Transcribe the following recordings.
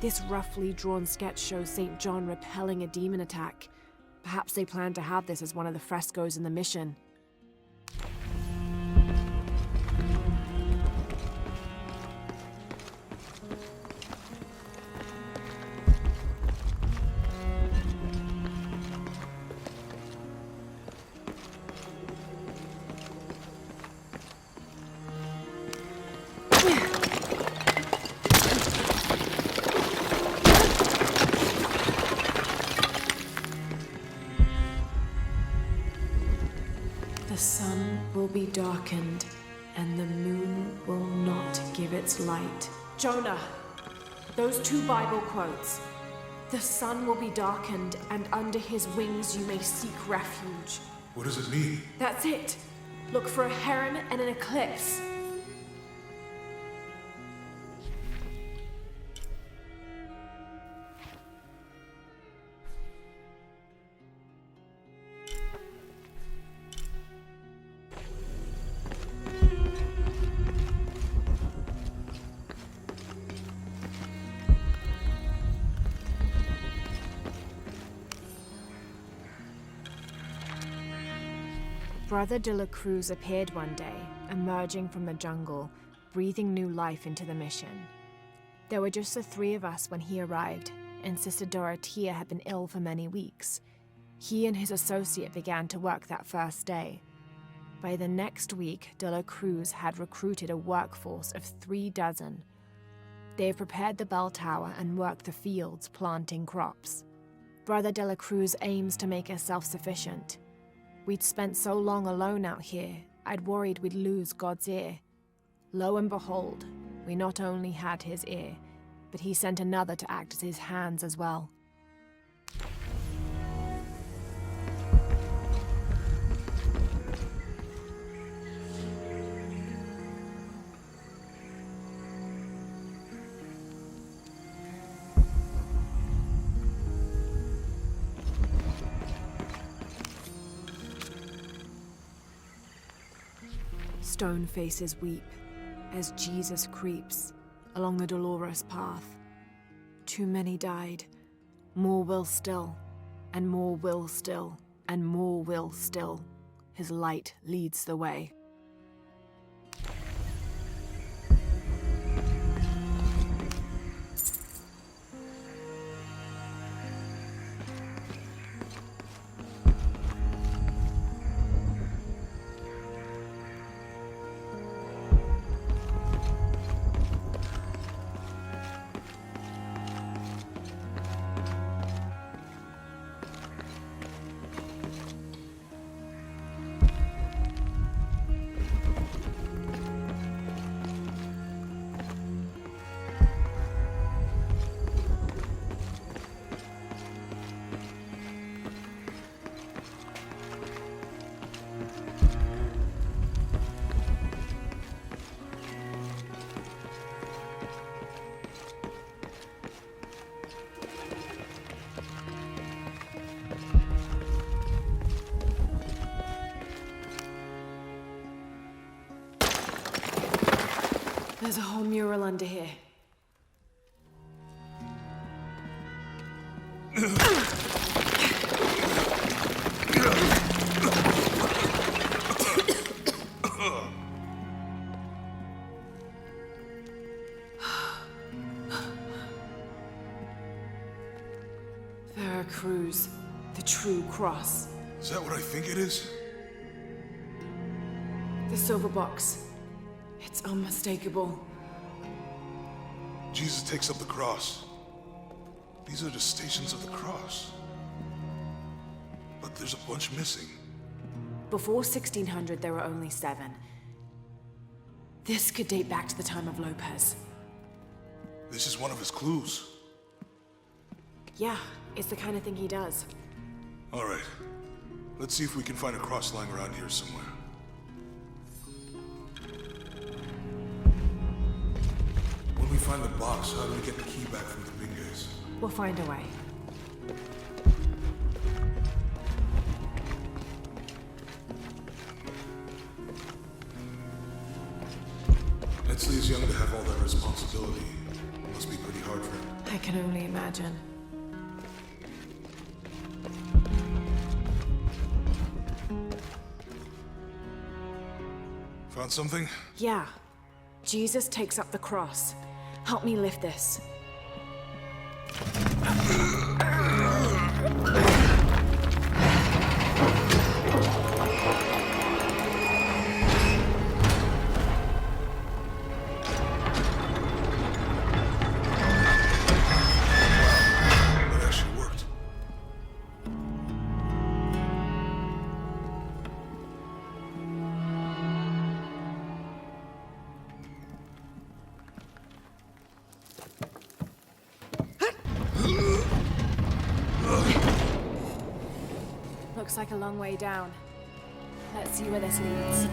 This roughly drawn sketch shows St. John repelling a demon attack. Perhaps they plan to have this as one of the frescoes in the mission. The sun will be darkened, and the moon will not give its light. Jonah, those 2 Bible quotes. The sun will be darkened, and under his wings you may seek refuge. What does it mean? That's it. Look for a heron and an eclipse. Brother de la Cruz appeared one day, emerging from the jungle, breathing new life into the mission. There were just the 3 of us when he arrived, and Sister Dorothea had been ill for many weeks. He and his associate began to work that first day. By the next week, de la Cruz had recruited a workforce of 36. They have prepared the bell tower and worked the fields, planting crops. Brother de la Cruz aims to make us self-sufficient. We'd spent so long alone out here, I'd worried we'd lose God's ear. Lo and behold, we not only had his ear, but he sent another to act as his hands as well. Stone faces weep as Jesus creeps along the dolorous path. Too many died, more will still, and more will still, and more will still. His light leads the way. There's a whole mural under here. Cruz, the true cross. Is that what I think it is? The silver box. It's unmistakable. Jesus takes up the cross. These are the stations of the cross. But there's a bunch missing. Before 1600, there were only 7. This could date back to the time of Lopez. This is one of his clues. Yeah, it's the kind of thing he does. All right. Let's see if we can find a cross lying around here somewhere. When we find the box, how do we get the key back from the big guys? We'll find a way. Etzli is young to have all that responsibility. Must be pretty hard for him. I can only imagine. Found something? Yeah. Jesus takes up the cross. Help me lift this. That actually worked. Looks like a long way down. Let's see where this leads.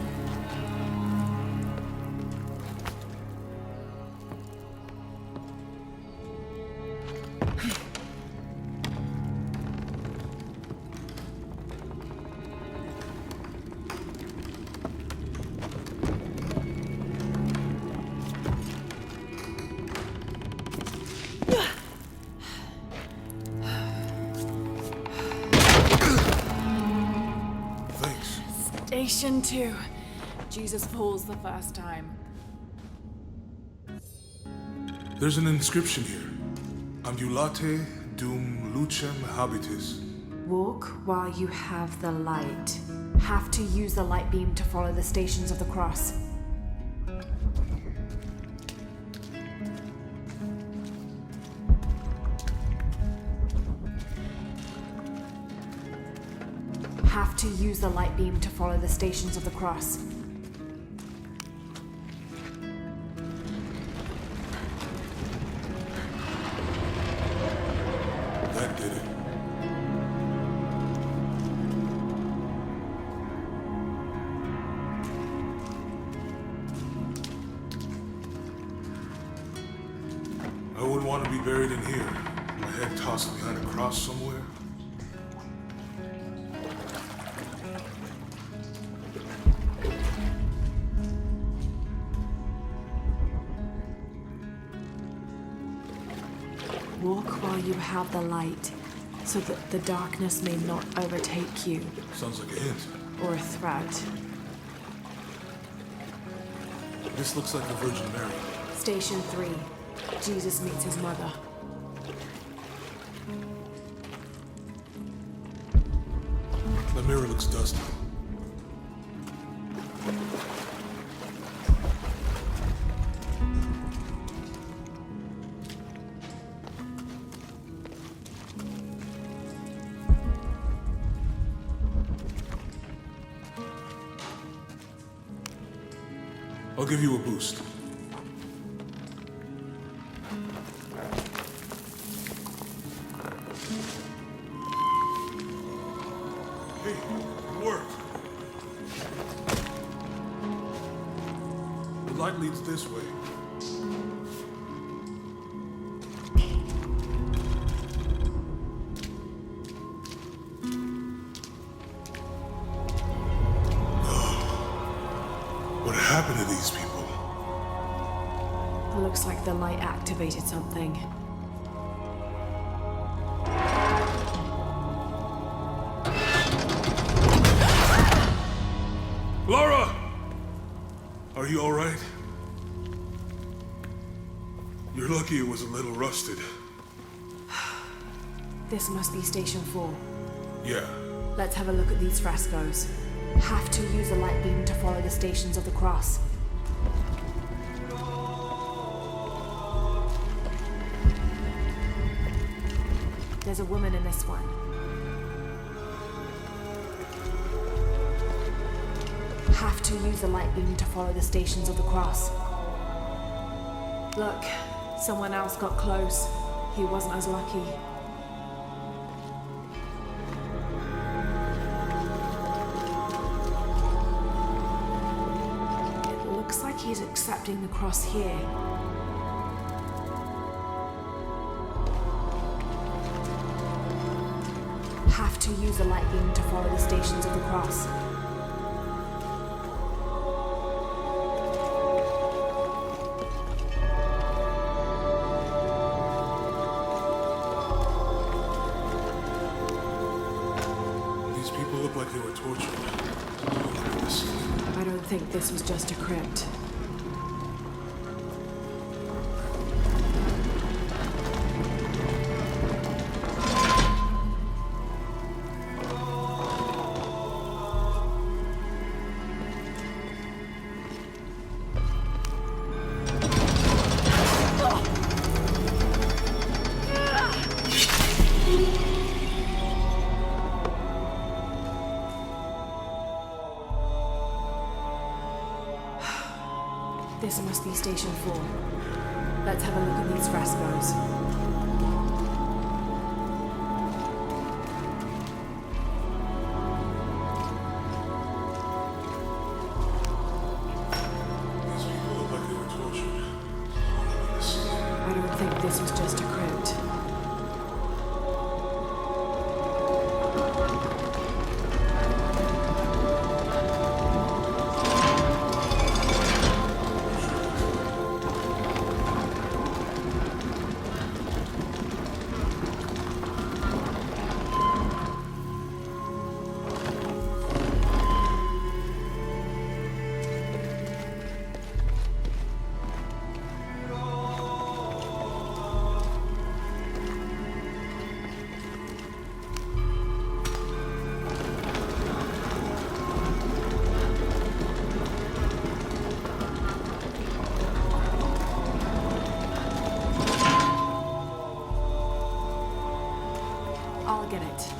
Thanks. Station 2. Jesus falls the first time. There's an inscription here. Ambulate dum lucem habitis. Walk while you have the light. Have to use the light beam to follow the stations of the cross. Have to use the light beam to follow the stations of the cross. That did it. I wouldn't want to be buried in here. My head tossed behind a cross somewhere. Walk while you have the light, so that the darkness may not overtake you, Sounds like a hint. or a threat. This looks like the Virgin Mary. Station 3. Jesus meets his mother. The mirror looks dusty. I'll give you a boost. Hey, it worked. The light leads this way. What happened to these people? It looks like the light activated something. Lara! Are you all right? You're lucky it was a little rusted. This must be Station 4. Yeah. Let's have a look at these frescoes. Have to use the light beam to follow the stations of the cross. There's a woman in this one. Have to use the light beam to follow the stations of the cross. Look, someone else got close. He wasn't as lucky. It looks like he's accepting the cross here. Have to use the light beam to follow the stations of the cross. look like they were tortured. I don't think this was just a crypt. This must be Station 4. Let's have a look at these frescoes. These people look like they were tortured. I don't think this was just a crypt. I'll get it.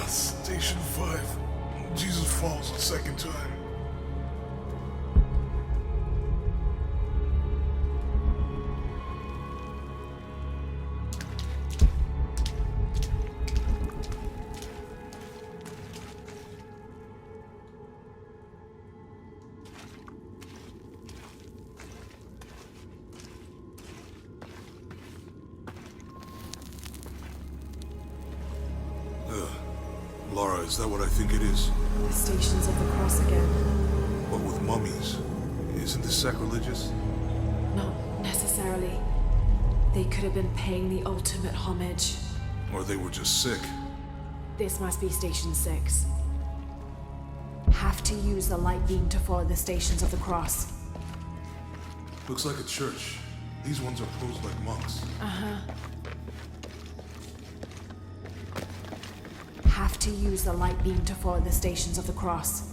Station 5. Jesus falls a second time. Lara, is that what I think it is? The Stations of the Cross again. But with mummies. Isn't this sacrilegious? Not necessarily. They could have been paying the ultimate homage. Or they were just sick. This must be Station 6. Have to use the light beam to follow the Stations of the Cross. Looks like a church. These ones are posed like monks. Have to use the light beam to follow the Stations of the Cross.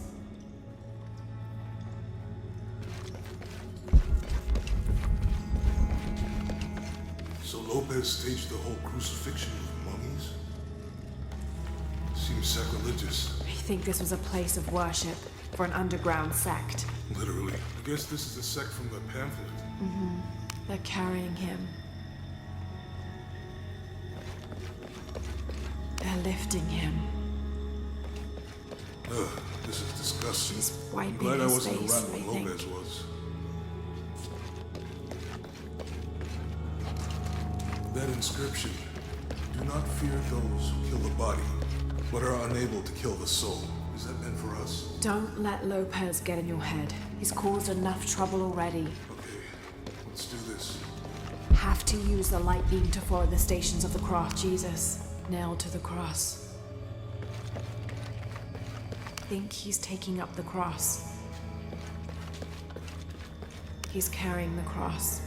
So Lopez staged the whole crucifixion with mummies? Seems sacrilegious. I think this was a place of worship for an underground sect. Literally. I guess this is a sect from the pamphlet. They're carrying him. They're lifting him. Ugh, this is disgusting. He's I'm wiping glad I his wasn't face, around I when think. Lopez was. That inscription. Do not fear those who kill the body, but are unable to kill the soul. Is that meant for us? Don't let Lopez get in your head. He's caused enough trouble already. Okay, let's do this. Have to use the light beam to follow the Stations of the Cross. Jesus, nailed to the cross. Think he's taking up the cross. He's carrying the cross.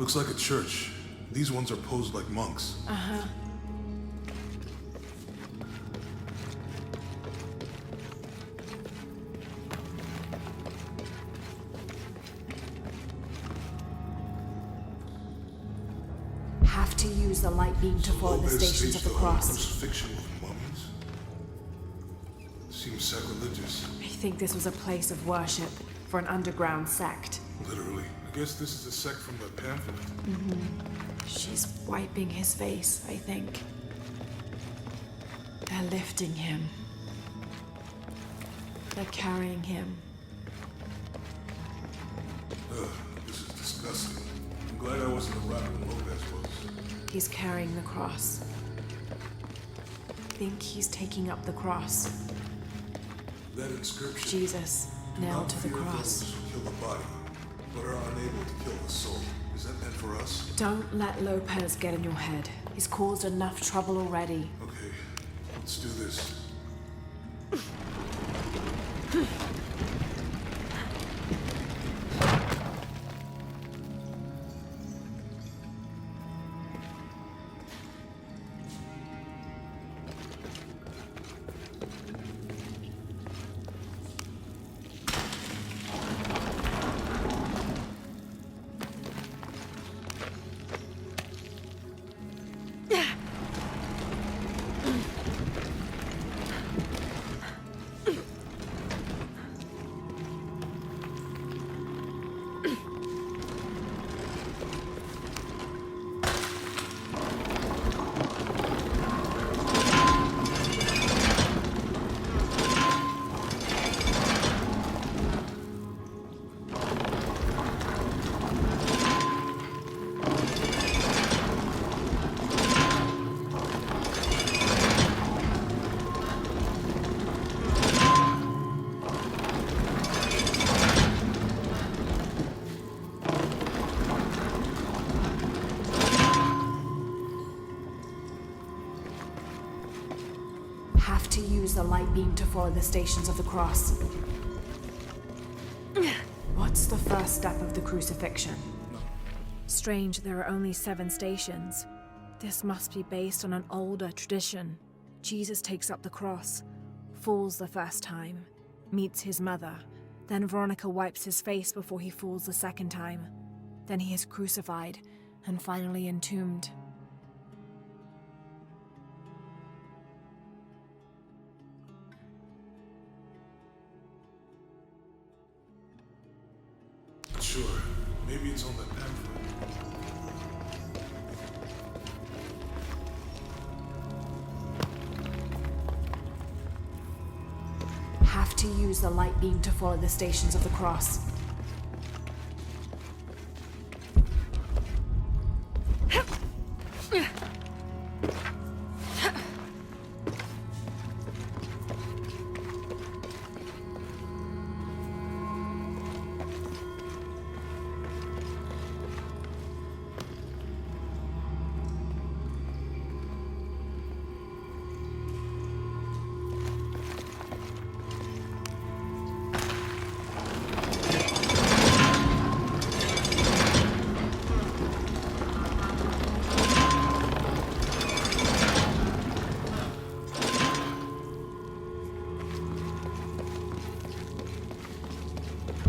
Looks like a church. These ones are posed like monks. Uh-huh. Have to use the light beam to follow the Lopez stations of staged the whole cross. crucifixion with mummies? Seems sacrilegious. I think this was a place of worship for an underground sect. Literally. I guess this is a sect from the pamphlet. She's wiping his face, I think. They're lifting him. They're carrying him. Ugh, this is disgusting. I'm glad I wasn't around when Lopez was. He's carrying the cross. I think he's taking up the cross. That inscription. Jesus, Do nailed not to the fear cross. those who kill the body, but are unable to kill the soul. Is that meant for us? Don't let Lopez get in your head. He's caused enough trouble already. Okay, let's do this. Have to use the light beam to follow the stations of the cross. What's the first step of the crucifixion? Strange there are only 7 stations. This must be based on an older tradition. Jesus takes up the cross, falls the first time, meets his mother. Then Veronica wipes his face before he falls the second time. Then he is crucified and finally entombed. Sure, maybe it's on that pamphlet. Have to use the light beam to follow the stations of the cross.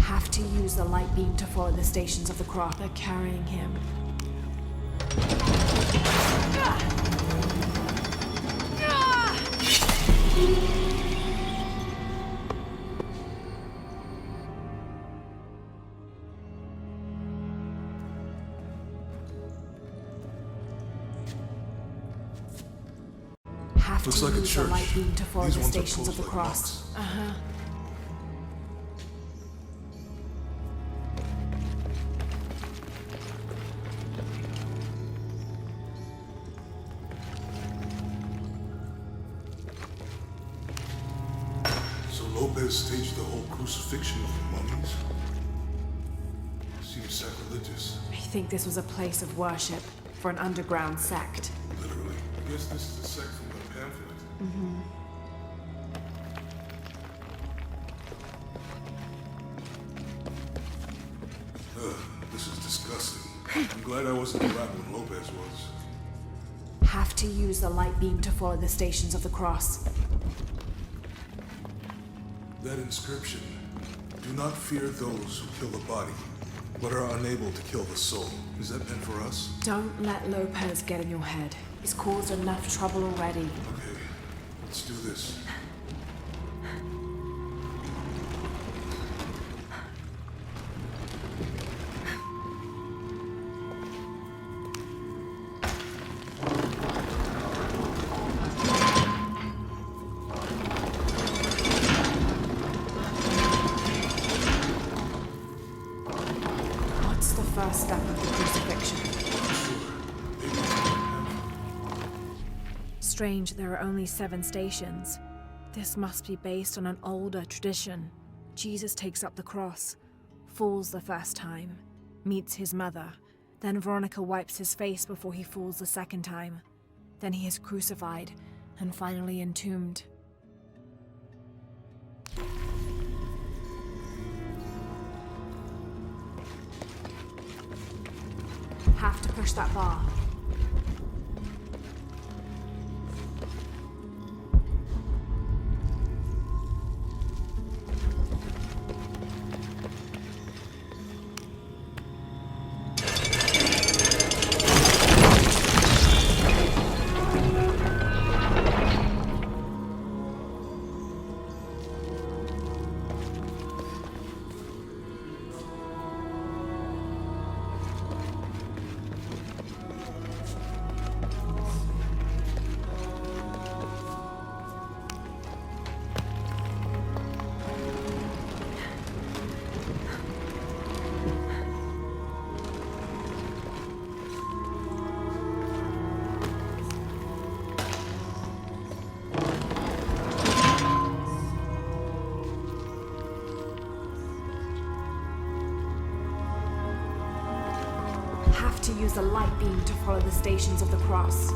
Have to use the light beam to follow the stations of the cross. They're carrying him. Have Looks to like a use the church. light beam to follow These the ones are stations of posed the like cross. monks. Uh-huh. So Lopez staged the whole crucifixion with mummies? Seems sacrilegious. I think this was a place of worship for an underground sect. Literally. I guess this is a sect from the pamphlet. Ugh, this is disgusting. I'm Glad I wasn't around when Lopez was. Have to use the light beam to follow the stations of the cross. That inscription. Do not fear those who kill the body, but are unable to kill the soul. Is that meant for us? Don't let Lopez get in your head. He's caused enough trouble already. Okay, let's do this. First step of the crucifixion. Strange, there are only 7 stations. This must be based on an older tradition. Jesus takes up the cross, falls the first time, meets his mother. Then Veronica wipes his face before he falls the second time. Then he is crucified and finally entombed. Have to push that bar. Have to use the light beam to follow the stations of the cross.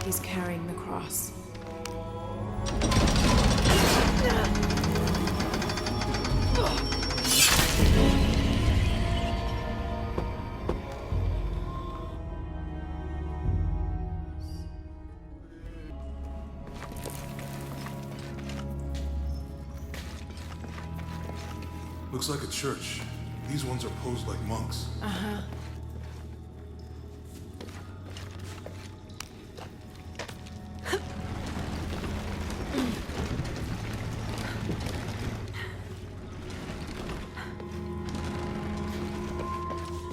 He's carrying the cross. Looks like a church. These ones are posed like monks. Uh-huh.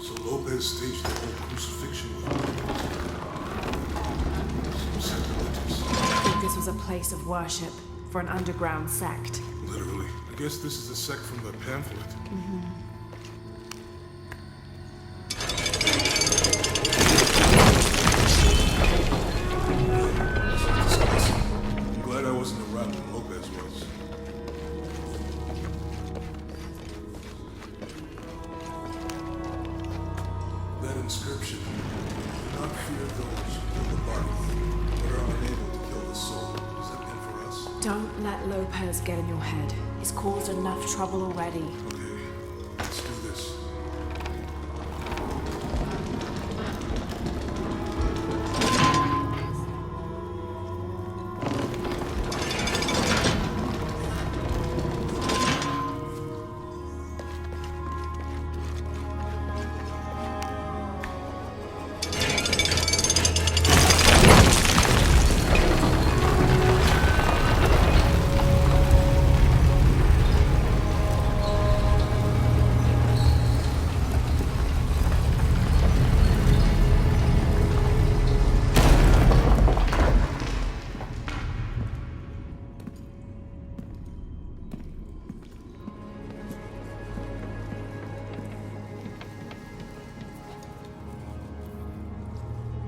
So Lopez staged the whole crucifixion with sacrilegious. I think this was a place of worship for an underground sect. Literally. I guess this is a sect from the pamphlet. I'm glad I wasn't around when Lopez was. That inscription. Do not fear those who kill the body, but are unable to kill the soul. Is that meant for us? Don't let Lopez get in your head. He's caused enough trouble already. Okay, let's do this.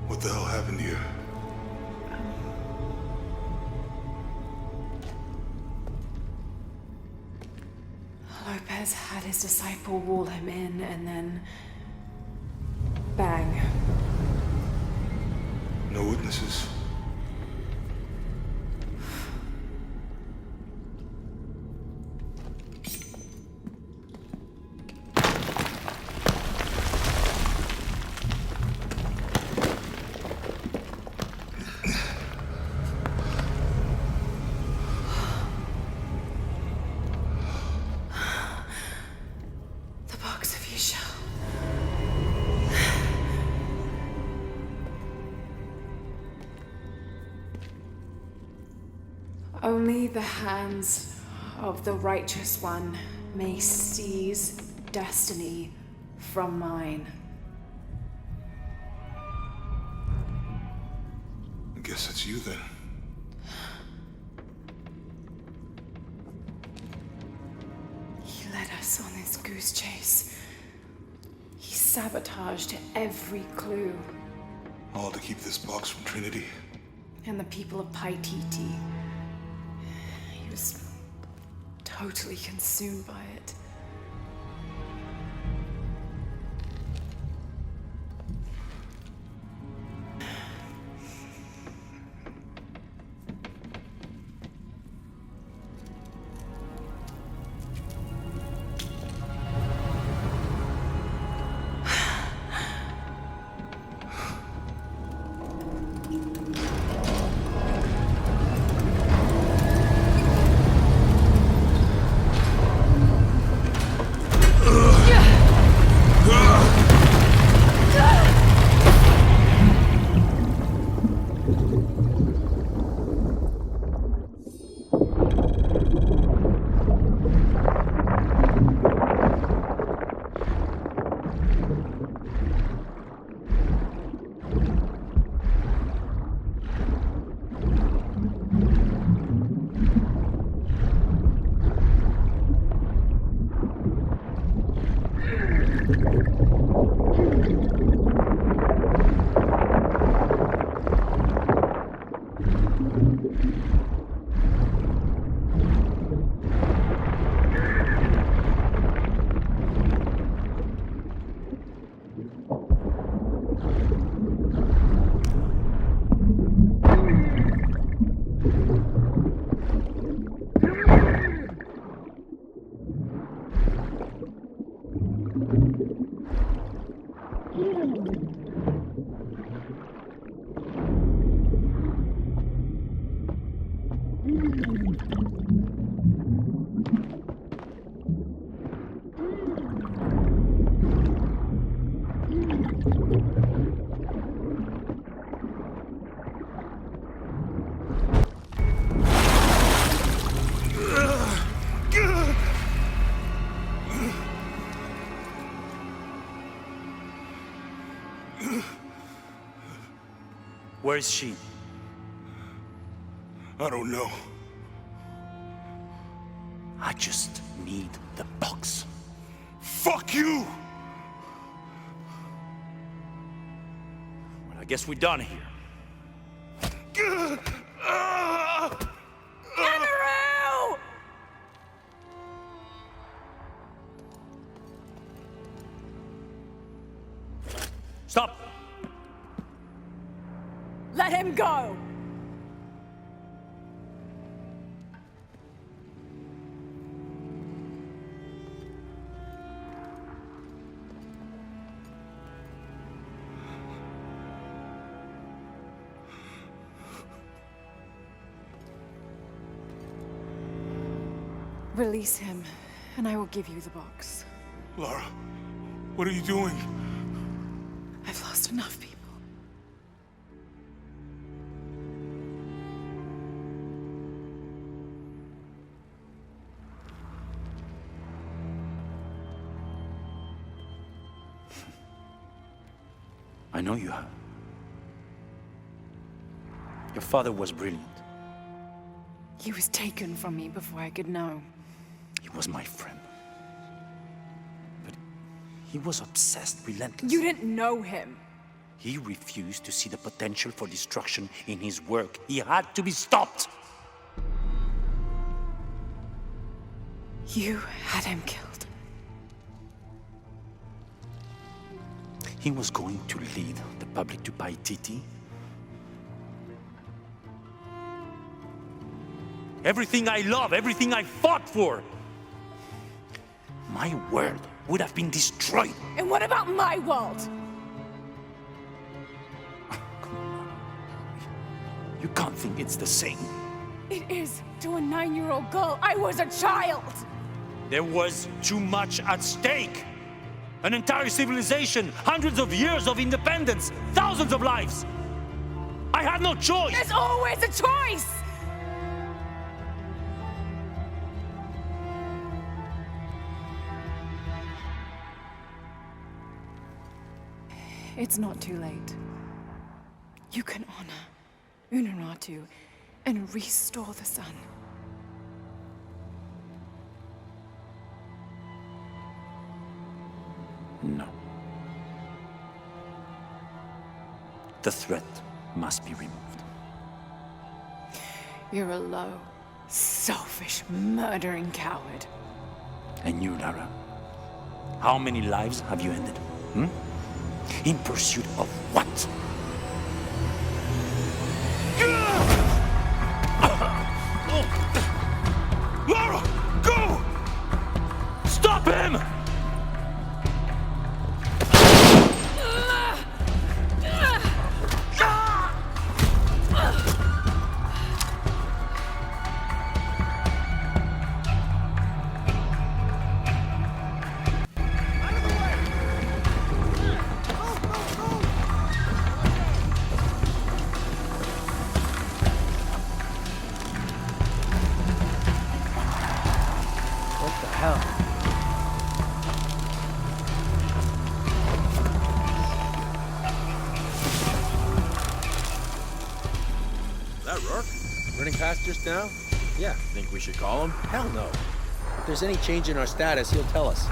What the hell happened here? Lopez had his disciple wall him in, and then... bang. No witnesses. shall. Only the hands of the Righteous One may seize destiny from mine. I guess it's you then. He led us on this goose chase. He sabotaged every clue. All to keep this box from Trinity. And the people of Paititi. He was totally consumed by it. Where is she? I don't know. I just need the box. Fuck you! Well, I guess we're done here. Amaru! Stop! Let him go! Release him, and I will give you the box. Lara, what are you doing? I've lost enough people. I know you have. Your father was brilliant. He was taken from me before I could know. He was my friend. But he was obsessed, relentless. You didn't know him. He refused to see the potential for destruction in his work. He had to be stopped. You had him killed. He was going to lead the public to Paititi. Everything I love, everything I fought for. My world would have been destroyed. And what about my world? Come on. You can't think it's the same. It is to a 9-year-old girl. I was a child. There was too much at stake. An entire civilization, hundreds of years of independence, thousands of lives! I had no choice! There's always a choice! It's not too late. You can honor Unuratu and restore the sun. No. The threat must be removed. You're a low, selfish, murdering coward. And you, Lara? How many lives have you ended? Hmm? In pursuit of what? Lara, go! Stop him! Just now? Yeah. Think we should call him? Hell no. If there's any change in our status, he'll tell us.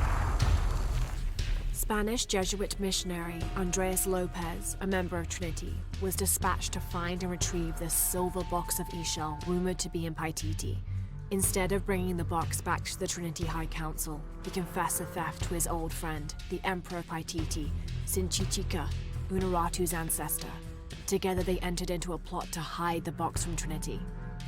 Spanish Jesuit missionary Andres Lopez, a member of Trinity, was dispatched to find and retrieve this silver box of Ishel rumored to be in Paititi. Instead of bringing the box back to the Trinity High Council, he confessed the theft to his old friend, the Emperor Paititi, Sinchichika, Unuratu's ancestor. Together they entered into a plot to hide the box from Trinity.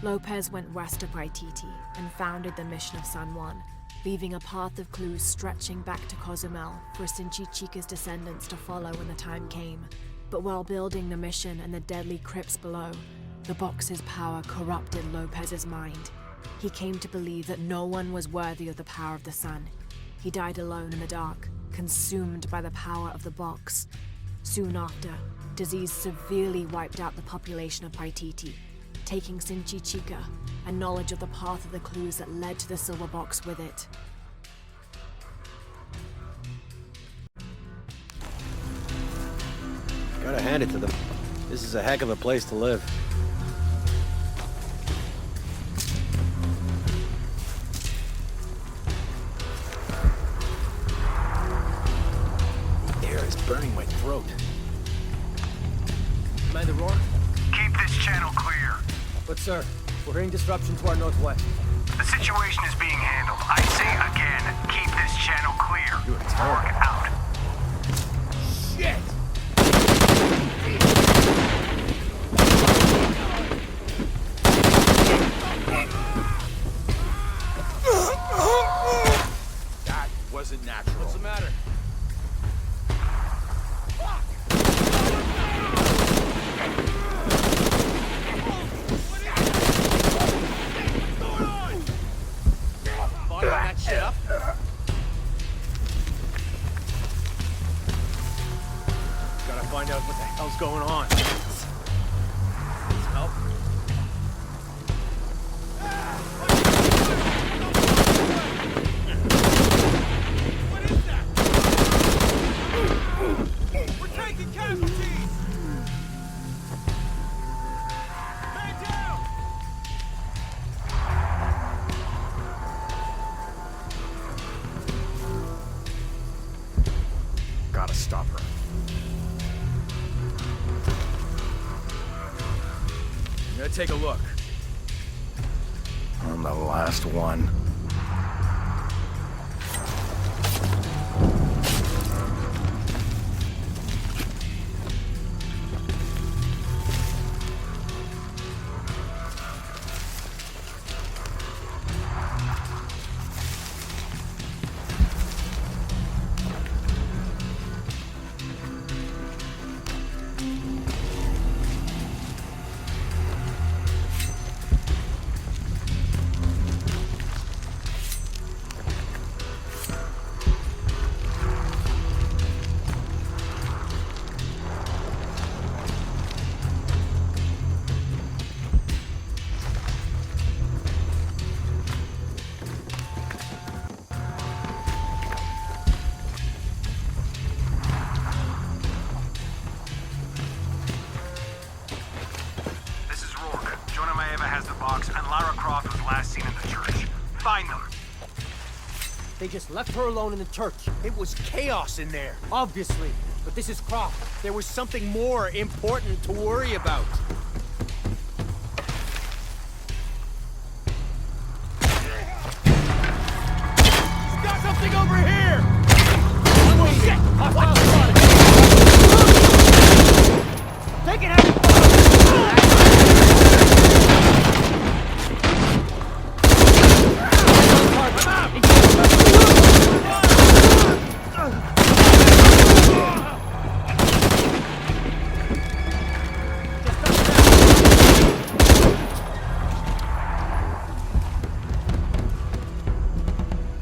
Lopez went west of Paititi and founded the mission of San Juan, leaving a path of clues stretching back to Cozumel for Sinchichika's descendants to follow when the time came. But while building the mission and the deadly crypts below, the box's power corrupted Lopez's mind. He came to believe that no one was worthy of the power of the sun. He died alone in the dark, consumed by the power of the box. Soon after, disease severely wiped out the population of Paititi, taking Sinchichika and knowledge of the path of the clues that led to the silver box with it. Gotta hand it to them. This is a heck of a place to live. The air is burning my throat. Commander Rourke? Keep this channel clear. But sir, we're hearing disruption to our northwest. The situation is being handled. I say again, keep this channel clear. You are terrible. Rourke out. Shit! That wasn't natural. What's the matter? That shit up? Gotta find out what the hell's going on. Help? What is that? We're taking casualties! Man down! Gotta stop her. I'm gonna take a look. I'm the last one. They just left her alone in the church. It was chaos in there. Obviously. But this is Croft. There was something more important to worry about. Got something over here! Oh, shit! Take it out!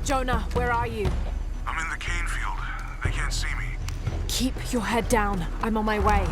Jonah, where are you? I'm in the cane field. They can't see me. Keep your head down. I'm on my way.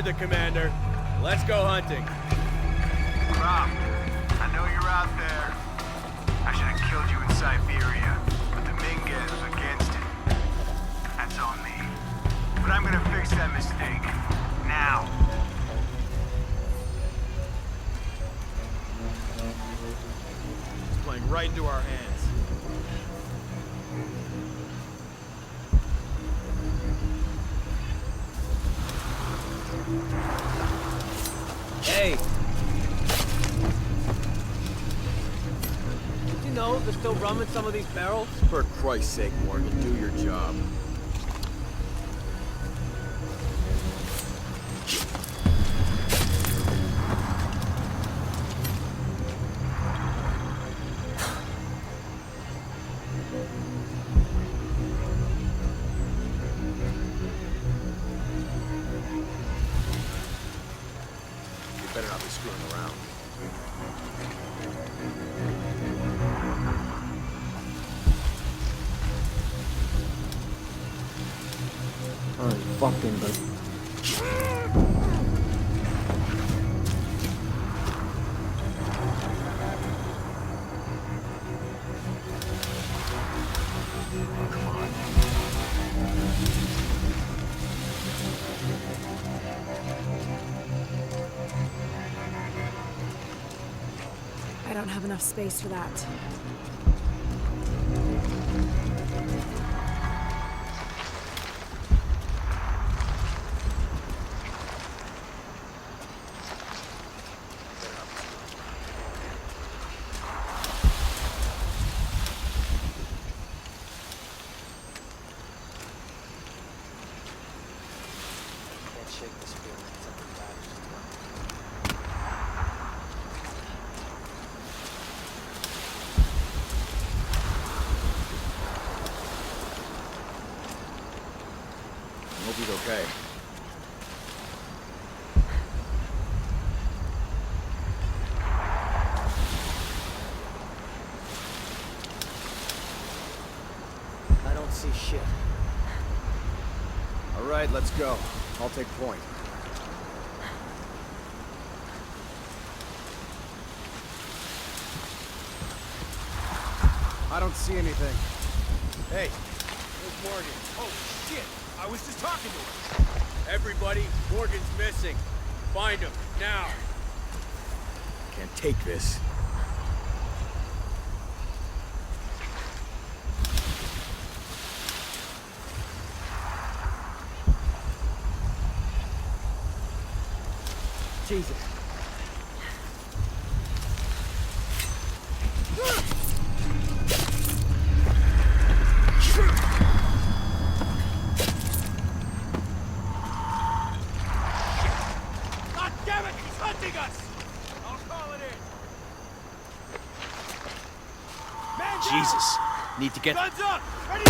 The commander. Let's go hunting. Croft, I know you're out there. I should have killed you in Siberia, but Dominguez was against it. That's on me. But I'm gonna fix that mistake. Now. It's playing right into our hands. Hey! Did you know there's still rum in some of these barrels? For Christ's sake, Morgan, do your job. Better not be screwing around. Oh, fucking good. I don't have enough space for that. she's okay. I don't see shit. All right, let's go. I'll take point. I don't see anything. Hey, where's Morgan? Oh, shit! I was just talking to her. Everybody, Morgan's missing. Find him, now. Can't take this. Jesus. God damn it! He's hunting us! I'll call it in. Man down! Jesus. Need to get... Guns up! Ready!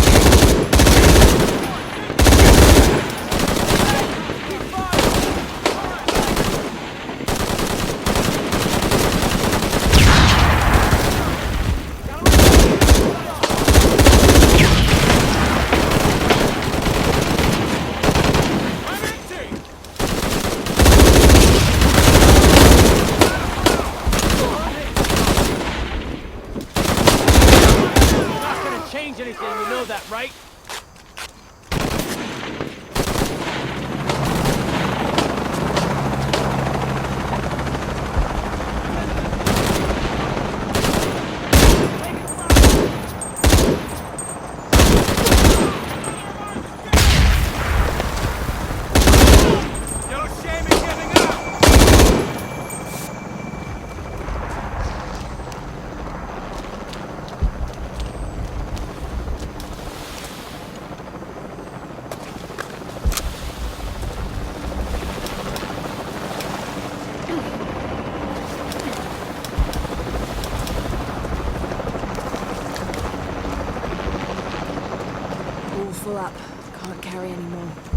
Change anything, you know that, right? No shame in giving up! All full up. Can't carry anymore.